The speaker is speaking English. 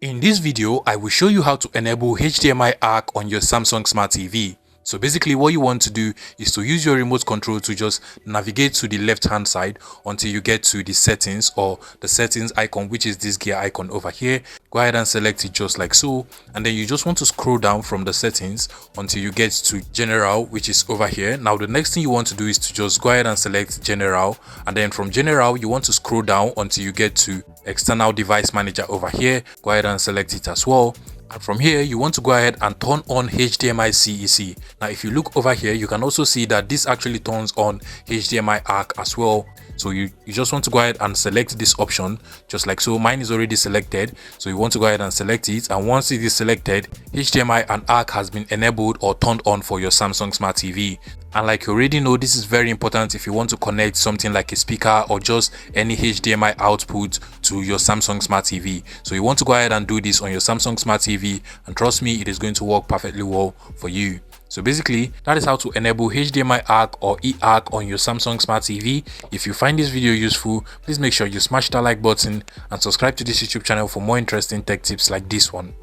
In this video, I will show you how to enable HDMI ARC on your Samsung Smart TV. So basically what you want to do is to use your remote control to just navigate to the left hand side until you get to the settings or the settings icon, which is this gear icon over here. Go ahead and select it just like so, and then you just want to scroll down from the settings until you get to general, which is over here. Now the next thing you want to do is to just go ahead and select general, and then from general you want to scroll down until you get to external device manager over here. Go ahead and select it as well. And from here, you want to go ahead and turn on HDMI CEC. Now, if you look over here, you can also see that this actually turns on HDMI ARC as well. So you just want to go ahead and select this option just like so. Mine is already selected, so you want to go ahead and select it. And once it is selected, HDMI and ARC has been enabled or turned on for your Samsung Smart TV. And like you already know, this is very important if you want to connect something like a speaker or just any HDMI output to your Samsung Smart TV. So you want to go ahead and do this on your Samsung Smart TV, and trust me, it is going to work perfectly well for you. So basically, that is how to enable HDMI ARC or eARC on your Samsung Smart TV. If you find this video useful, please make sure you smash that like button and subscribe to this YouTube channel for more interesting tech tips like this one.